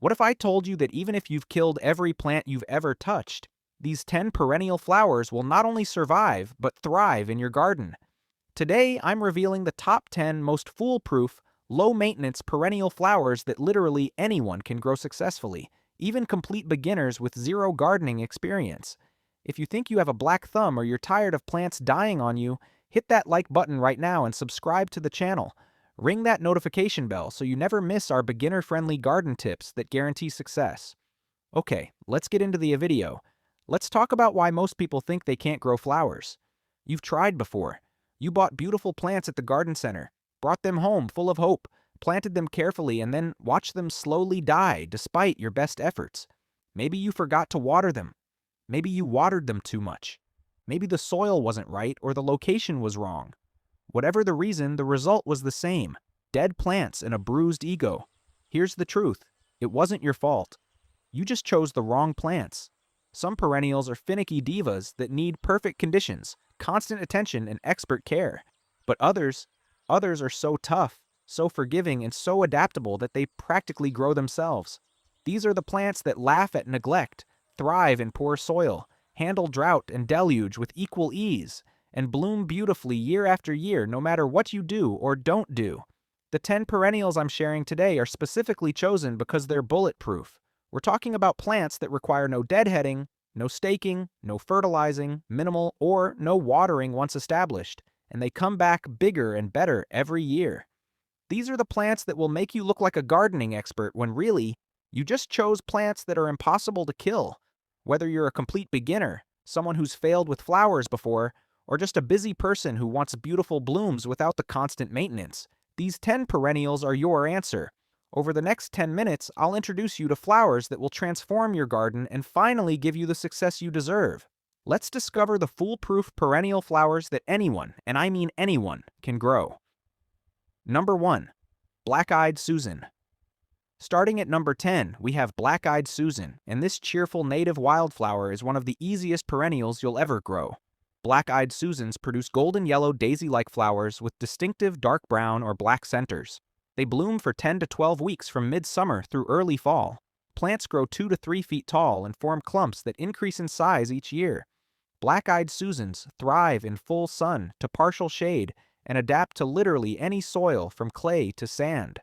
What if I told you that even if you've killed every plant you've ever touched, these 10 perennial flowers will not only survive, but thrive in your garden? Today, I'm revealing the top 10 most foolproof, low-maintenance perennial flowers that literally anyone can grow successfully, even complete beginners with zero gardening experience. If you think you have a black thumb or you're tired of plants dying on you, hit that like button right now and subscribe to the channel. Ring that notification bell so you never miss our beginner-friendly garden tips that guarantee success. Okay, let's get into the video. Let's talk about why most people think they can't grow flowers. You've tried before. You bought beautiful plants at the garden center, brought them home full of hope, planted them carefully, and then watched them slowly die despite your best efforts. Maybe you forgot to water them. Maybe you watered them too much. Maybe the soil wasn't right or the location was wrong. Whatever the reason, the result was the same: dead plants and a bruised ego. Here's the truth: it wasn't your fault. You just chose the wrong plants. Some perennials are finicky divas that need perfect conditions, constant attention, and expert care. But others are so tough, so forgiving, and so adaptable that they practically grow themselves. These are the plants that laugh at neglect, thrive in poor soil, handle drought and deluge with equal ease, and bloom beautifully year after year no matter what you do or don't do. The 10 perennials I'm sharing today are specifically chosen because they're bulletproof. We're talking about plants that require no deadheading, no staking, no fertilizing, minimal or no watering once established, and they come back bigger and better every year. These are the plants that will make you look like a gardening expert when really, you just chose plants that are impossible to kill. Whether you're a complete beginner, someone who's failed with flowers before, or just a busy person who wants beautiful blooms without the constant maintenance, these 10 perennials are your answer. Over the next 10 minutes, I'll introduce you to flowers that will transform your garden and finally give you the success you deserve. Let's discover the foolproof perennial flowers that anyone, and I mean anyone, can grow. Number 1. Black-Eyed Susan. Starting at number 10, we have Black-Eyed Susan, and this cheerful native wildflower is one of the easiest perennials you'll ever grow. Black-Eyed Susans produce golden yellow daisy-like flowers with distinctive dark brown or black centers. They bloom for 10 to 12 weeks from midsummer through early fall. Plants grow 2 to 3 feet tall and form clumps that increase in size each year. Black-Eyed Susans thrive in full sun to partial shade and adapt to literally any soil from clay to sand.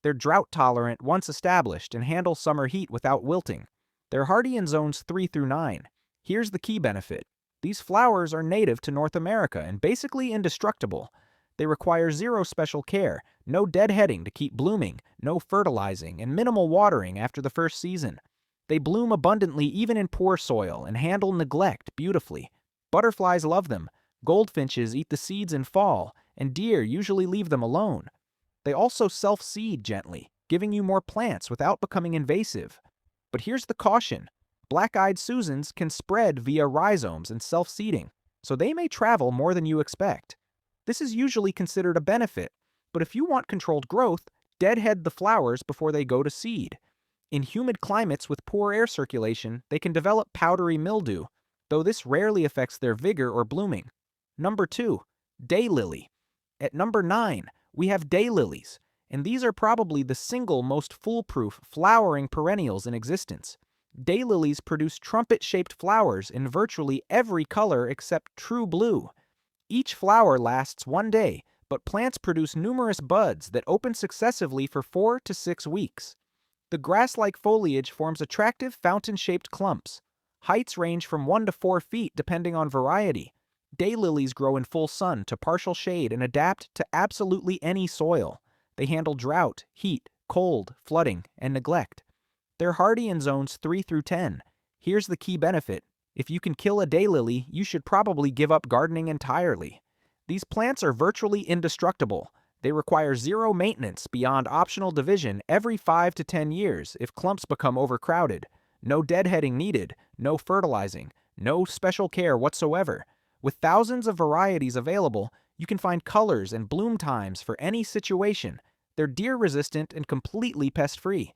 They're drought-tolerant once established and handle summer heat without wilting. They're hardy in zones 3 through 9. Here's the key benefit: these flowers are native to North America and basically indestructible. They require zero special care, no deadheading to keep blooming, no fertilizing, and minimal watering after the first season. They bloom abundantly even in poor soil and handle neglect beautifully. Butterflies love them, goldfinches eat the seeds in fall, and deer usually leave them alone. They also self-seed gently, giving you more plants without becoming invasive. But here's the caution: Black-Eyed Susans can spread via rhizomes and self-seeding, so they may travel more than you expect. This is usually considered a benefit, but if you want controlled growth, deadhead the flowers before they go to seed. In humid climates with poor air circulation, they can develop powdery mildew, though this rarely affects their vigor or blooming. Number 2. Daylily. At number 9, we have daylilies, and these are probably the single most foolproof flowering perennials in existence. Daylilies produce trumpet-shaped flowers in virtually every color except true blue. Each flower lasts 1 day, but plants produce numerous buds that open successively for 4 to 6 weeks. The grass-like foliage forms attractive fountain-shaped clumps. Heights range from 1 to 4 feet depending on variety. Daylilies grow in full sun to partial shade and adapt to absolutely any soil. They handle drought, heat, cold, flooding, and neglect. They're hardy in zones 3 through 10. Here's the key benefit: if you can kill a daylily, you should probably give up gardening entirely. These plants are virtually indestructible. They require zero maintenance beyond optional division every 5 to 10 years if clumps become overcrowded. No deadheading needed, no fertilizing, no special care whatsoever. With thousands of varieties available, you can find colors and bloom times for any situation. They're deer-resistant and completely pest-free.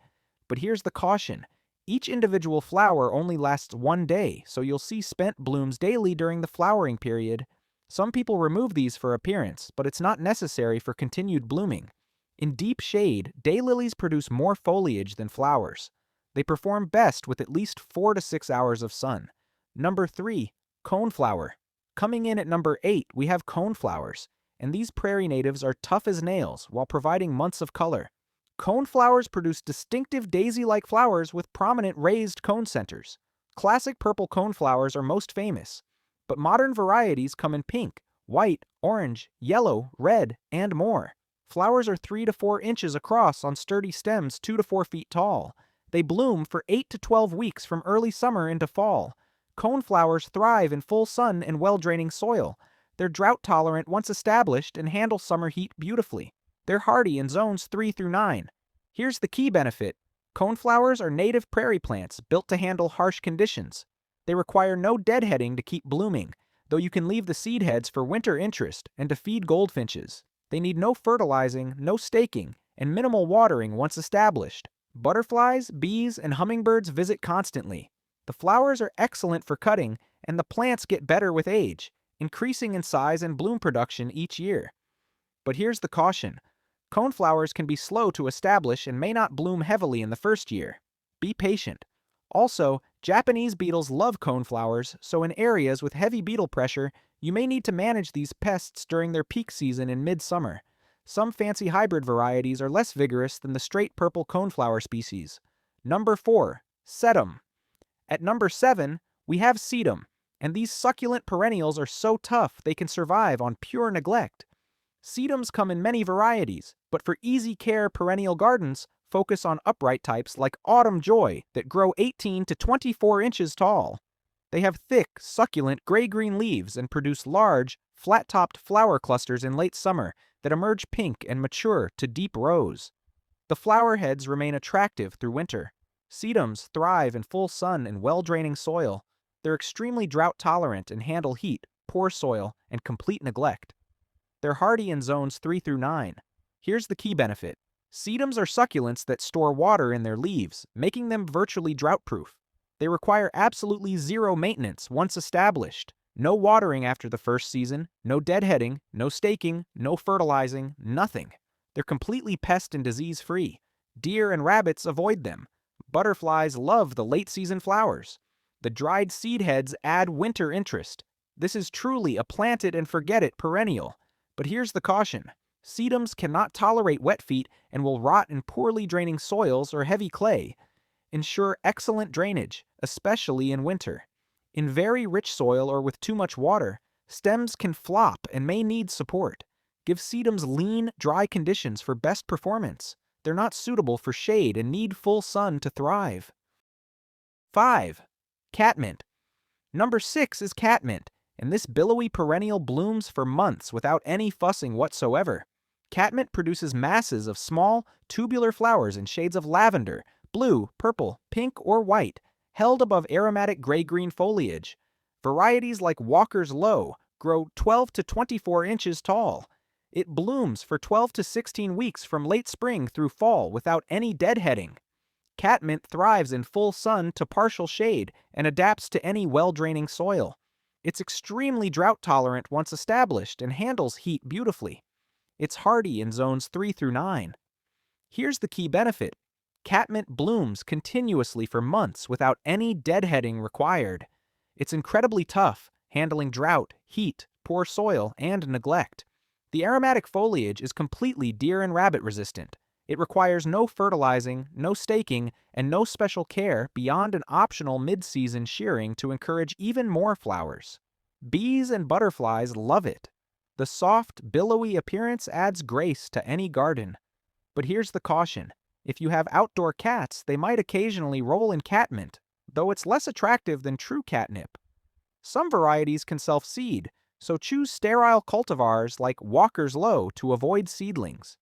But here's the caution: each individual flower only lasts 1 day, so you'll see spent blooms daily during the flowering period. Some people remove these for appearance, but it's not necessary for continued blooming. In deep shade, daylilies produce more foliage than flowers. They perform best with at least 4 to 6 hours of sun. Number 3. Coneflower. Coming in at number 8, we have coneflowers, and these prairie natives are tough as nails while providing months of color. Coneflowers produce distinctive daisy-like flowers with prominent raised cone centers. Classic purple coneflowers are most famous, but modern varieties come in pink, white, orange, yellow, red, and more. Flowers are 3 to 4 inches across on sturdy stems 2 to 4 feet tall. They bloom for 8 to 12 weeks from early summer into fall. Coneflowers thrive in full sun and well-draining soil. They're drought-tolerant once established and handle summer heat beautifully. They're hardy in zones 3 through 9. Here's the key benefit. Coneflowers are native prairie plants built to handle harsh conditions. They require no deadheading to keep blooming, though you can leave the seed heads for winter interest and to feed goldfinches. They need no fertilizing, no staking, and minimal watering once established. Butterflies, bees, and hummingbirds visit constantly. The flowers are excellent for cutting, and the plants get better with age, increasing in size and bloom production each year. But here's the caution. Coneflowers can be slow to establish and may not bloom heavily in the first year. Be patient. Also, Japanese beetles love coneflowers, so in areas with heavy beetle pressure, you may need to manage these pests during their peak season in midsummer. Some fancy hybrid varieties are less vigorous than the straight purple coneflower species. Number 4. Sedum. At number 7, we have Sedum, and these succulent perennials are so tough they can survive on pure neglect. Sedums come in many varieties, but for easy care perennial gardens, focus on upright types like Autumn Joy that grow 18 to 24 inches tall. They have thick, succulent gray-green leaves and produce large, flat-topped flower clusters in late summer that emerge pink and mature to deep rose. The flower heads remain attractive through winter. Sedums thrive in full sun and well-draining soil. They're extremely drought-tolerant and handle heat, poor soil, and complete neglect. They're hardy in zones 3 through 9. Here's the key benefit. Sedums are succulents that store water in their leaves, making them virtually drought-proof. They require absolutely zero maintenance once established. No watering after the first season, no deadheading, no staking, no fertilizing, nothing. They're completely pest and disease-free. Deer and rabbits avoid them. Butterflies love the late-season flowers. The dried seed heads add winter interest. This is truly a plant-it-and-forget-it perennial. But here's the caution. Sedums cannot tolerate wet feet and will rot in poorly draining soils or heavy clay. Ensure excellent drainage, especially in winter. In very rich soil or with too much water, stems can flop and may need support. Give sedums lean, dry conditions for best performance. They're not suitable for shade and need full sun to thrive. 5. Catmint. Number 6 is catmint, and this billowy perennial blooms for months without any fussing whatsoever. Catmint produces masses of small, tubular flowers in shades of lavender, blue, purple, pink, or white, held above aromatic gray-green foliage. Varieties like Walker's Low grow 12 to 24 inches tall. It blooms for 12 to 16 weeks from late spring through fall without any deadheading. Catmint thrives in full sun to partial shade and adapts to any well-draining soil. It's extremely drought-tolerant once established and handles heat beautifully. It's hardy in zones 3 through 9. Here's the key benefit. Catmint blooms continuously for months without any deadheading required. It's incredibly tough, handling drought, heat, poor soil, and neglect. The aromatic foliage is completely deer and rabbit resistant. It requires no fertilizing, no staking, and no special care beyond an optional mid-season shearing to encourage even more flowers. Bees and butterflies love it. The soft, billowy appearance adds grace to any garden. But here's the caution. If you have outdoor cats, they might occasionally roll in catmint, though it's less attractive than true catnip. Some varieties can self-seed, so choose sterile cultivars like Walker's Low to avoid seedlings.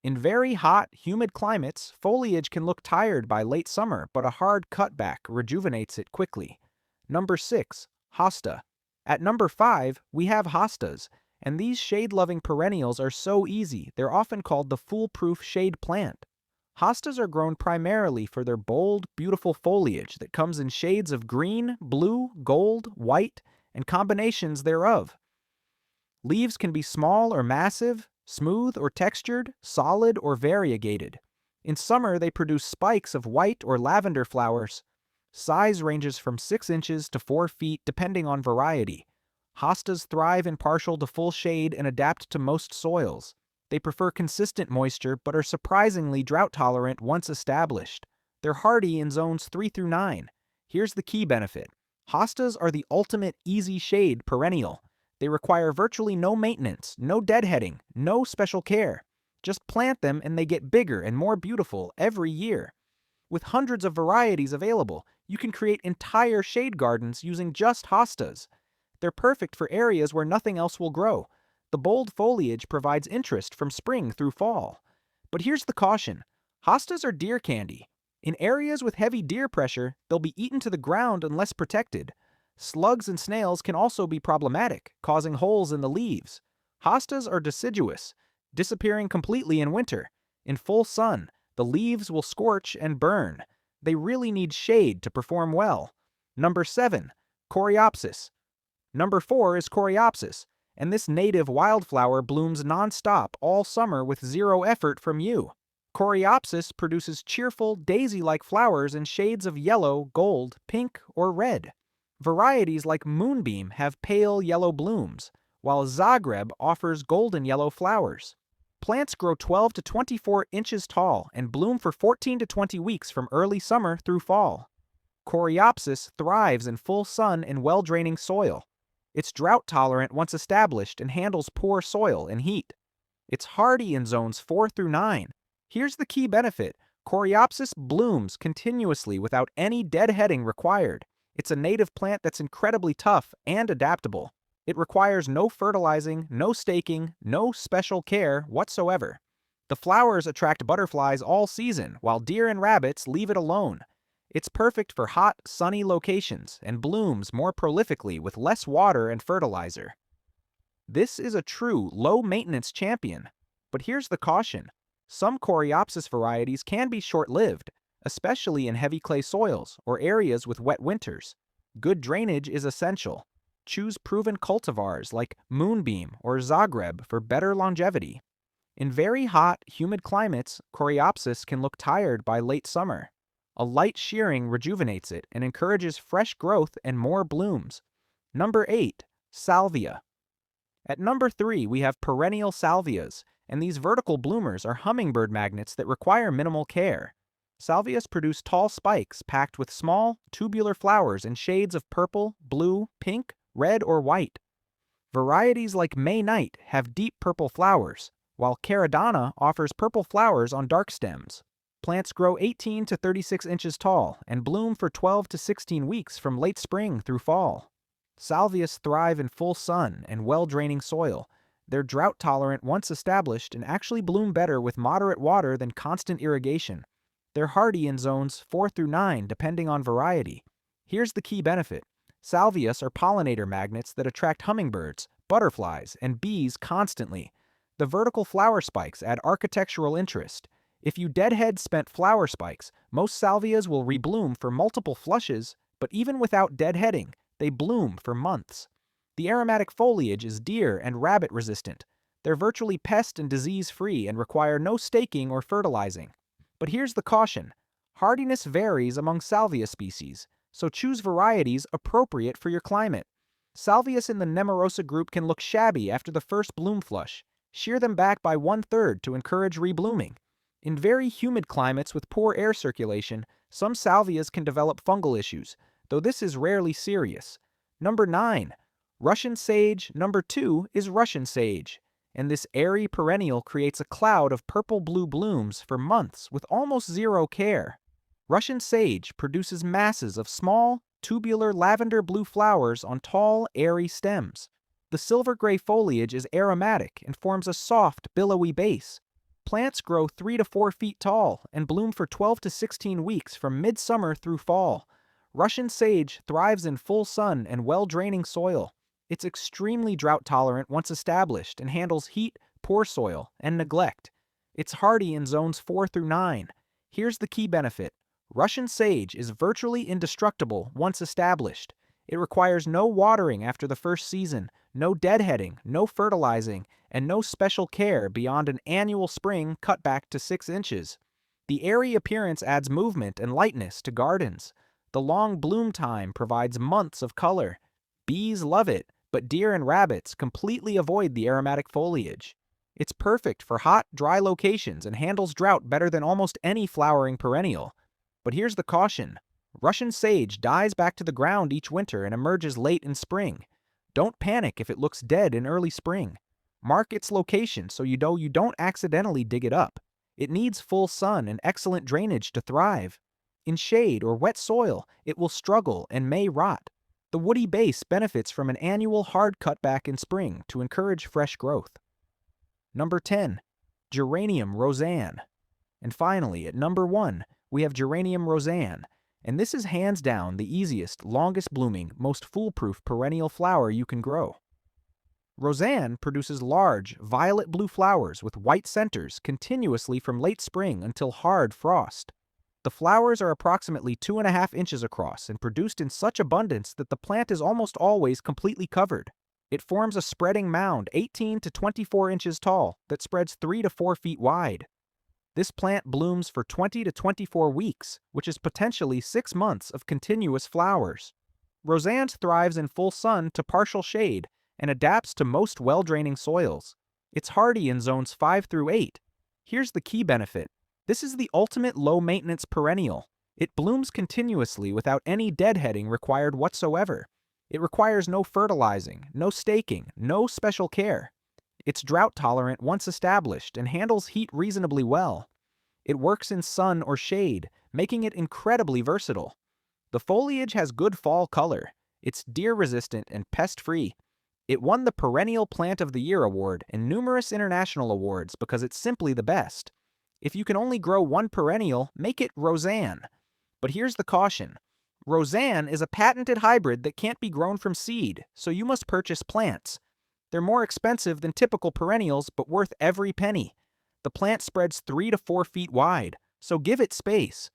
In very hot, humid climates, foliage can look tired by late summer, but a hard cutback rejuvenates it quickly. Number 6. Hosta. At number 5, we have hostas, and these shade-loving perennials are so easy, they're often called the foolproof shade plant. Hostas are grown primarily for their bold, beautiful foliage that comes in shades of green, blue, gold, white, and combinations thereof. Leaves can be small or massive, smooth or textured, solid or variegated. In summer, they produce spikes of white or lavender flowers. Size ranges from 6 inches to 4 feet depending on variety. Hostas thrive in partial to full shade and adapt to most soils. They prefer consistent moisture but are surprisingly drought-tolerant once established. They're hardy in zones 3 through 9. Here's the key benefit. Hostas are the ultimate easy shade perennial. They require virtually no maintenance, no deadheading, no special care. Just plant them and they get bigger and more beautiful every year. With hundreds of varieties available, you can create entire shade gardens using just hostas. They're perfect for areas where nothing else will grow. The bold foliage provides interest from spring through fall. But here's the caution. Hostas are deer candy. In areas with heavy deer pressure, they'll be eaten to the ground unless protected. Slugs and snails can also be problematic, causing holes in the leaves. Hostas are deciduous, disappearing completely in winter. In full sun, the leaves will scorch and burn. They really need shade to perform well. Number 7. Coreopsis. Number 4 is Coreopsis, and this native wildflower blooms non-stop all summer with zero effort from you. Coreopsis produces cheerful, daisy-like flowers in shades of yellow, gold, pink, or red. Varieties like Moonbeam have pale yellow blooms, while Zagreb offers golden yellow flowers. Plants grow 12 to 24 inches tall and bloom for 14 to 20 weeks from early summer through fall. Coreopsis thrives in full sun and well-draining soil. It's drought-tolerant once established and handles poor soil and heat. It's hardy in zones 4 through 9. Here's the key benefit. Coreopsis blooms continuously without any deadheading required. It's a native plant that's incredibly tough and adaptable. It requires no fertilizing, no staking, no special care whatsoever. The flowers attract butterflies all season, while deer and rabbits leave it alone. It's perfect for hot, sunny locations and blooms more prolifically with less water and fertilizer. This is a true low-maintenance champion. But here's the caution. Some Coreopsis varieties can be short-lived, especially in heavy clay soils or areas with wet winters. Good drainage is essential. Choose proven cultivars like Moonbeam or Zagreb for better longevity. In very hot, humid climates, Coreopsis can look tired by late summer. A light shearing rejuvenates it and encourages fresh growth and more blooms. Number 8. Salvia. At number 3, we have perennial salvias, and these vertical bloomers are hummingbird magnets that require minimal care. Salvias produce tall spikes packed with small, tubular flowers in shades of purple, blue, pink, red, or white. Varieties like May Night have deep purple flowers, while Caradonna offers purple flowers on dark stems. Plants grow 18 to 36 inches tall and bloom for 12 to 16 weeks from late spring through fall. Salvias thrive in full sun and well-draining soil. They're drought-tolerant once established and actually bloom better with moderate water than constant irrigation. They're hardy in zones 4 through 9 depending on variety. Here's the key benefit. Salvias are pollinator magnets that attract hummingbirds, butterflies, and bees constantly. The vertical flower spikes add architectural interest. If you deadhead spent flower spikes, most salvias will rebloom for multiple flushes, but even without deadheading, they bloom for months. The aromatic foliage is deer and rabbit resistant. They're virtually pest and disease-free and require no staking or fertilizing. But here's the caution. Hardiness varies among salvia species, so choose varieties appropriate for your climate. Salvias in the Nemorosa group can look shabby after the first bloom flush. Shear them back by 1/3 to encourage reblooming. In very humid climates with poor air circulation, some salvias can develop fungal issues, though this is rarely serious. Number 9. Russian sage. Number 2 is Russian sage, and this airy perennial creates a cloud of purple-blue blooms for months with almost zero care. Russian sage produces masses of small, tubular lavender-blue flowers on tall, airy stems. The silver-gray foliage is aromatic and forms a soft, billowy base. Plants grow 3 to 4 feet tall and bloom for 12 to 16 weeks from midsummer through fall. Russian sage thrives in full sun and well-draining soil. It's extremely drought-tolerant once established and handles heat, poor soil, and neglect. It's hardy in zones 4 through 9. Here's the key benefit. Russian sage is virtually indestructible once established. It requires no watering after the first season, no deadheading, no fertilizing, and no special care beyond an annual spring cut back to 6 inches. The airy appearance adds movement and lightness to gardens. The long bloom time provides months of color. Bees love it, but deer and rabbits completely avoid the aromatic foliage. It's perfect for hot, dry locations and handles drought better than almost any flowering perennial. But here's the caution. Russian sage dies back to the ground each winter and emerges late in spring. Don't panic if it looks dead in early spring. Mark its location so you know you don't accidentally dig it up. It needs full sun and excellent drainage to thrive. In shade or wet soil, it will struggle and may rot. The woody base benefits from an annual hard cutback in spring to encourage fresh growth. Number 10. Geranium Rozanne. And finally, at number 1, we have Geranium Rozanne, and this is hands down the easiest, longest blooming, most foolproof perennial flower you can grow. Rozanne produces large, violet blue flowers with white centers continuously from late spring until hard frost. The flowers are approximately 2.5 inches across and produced in such abundance that the plant is almost always completely covered. It forms a spreading mound 18 to 24 inches tall that spreads 3 to 4 feet wide. This plant blooms for 20 to 24 weeks, which is potentially 6 months of continuous flowers. Rozanne thrives in full sun to partial shade and adapts to most well-draining soils. It's hardy in zones 5 through 8. Here's the key benefit. This is the ultimate low-maintenance perennial. It blooms continuously without any deadheading required whatsoever. It requires no fertilizing, no staking, no special care. It's drought-tolerant once established and handles heat reasonably well. It works in sun or shade, making it incredibly versatile. The foliage has good fall color. It's deer-resistant and pest-free. It won the Perennial Plant of the Year award and numerous international awards because it's simply the best. If you can only grow one perennial, make it Rozanne. But here's the caution. Rozanne is a patented hybrid that can't be grown from seed, so you must purchase plants. They're more expensive than typical perennials, but worth every penny. The plant spreads 3 to 4 feet wide, so give it space.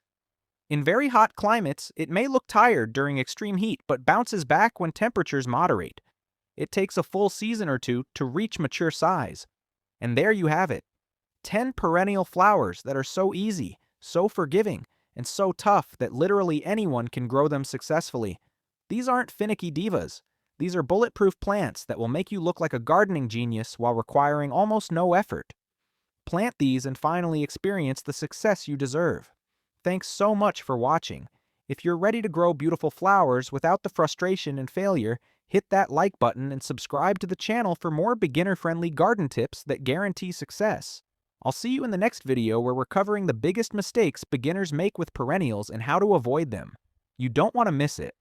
In very hot climates, it may look tired during extreme heat, but bounces back when temperatures moderate. It takes a full season or two to reach mature size. And there you have it. 10 perennial flowers that are so easy, so forgiving, and so tough that literally anyone can grow them successfully. These aren't finicky divas. These are bulletproof plants that will make you look like a gardening genius while requiring almost no effort. Plant these and finally experience the success you deserve. Thanks so much for watching. If you're ready to grow beautiful flowers without the frustration and failure, hit that like button and subscribe to the channel for more beginner-friendly garden tips that guarantee success. I'll see you in the next video where we're covering the biggest mistakes beginners make with perennials and how to avoid them. You don't want to miss it.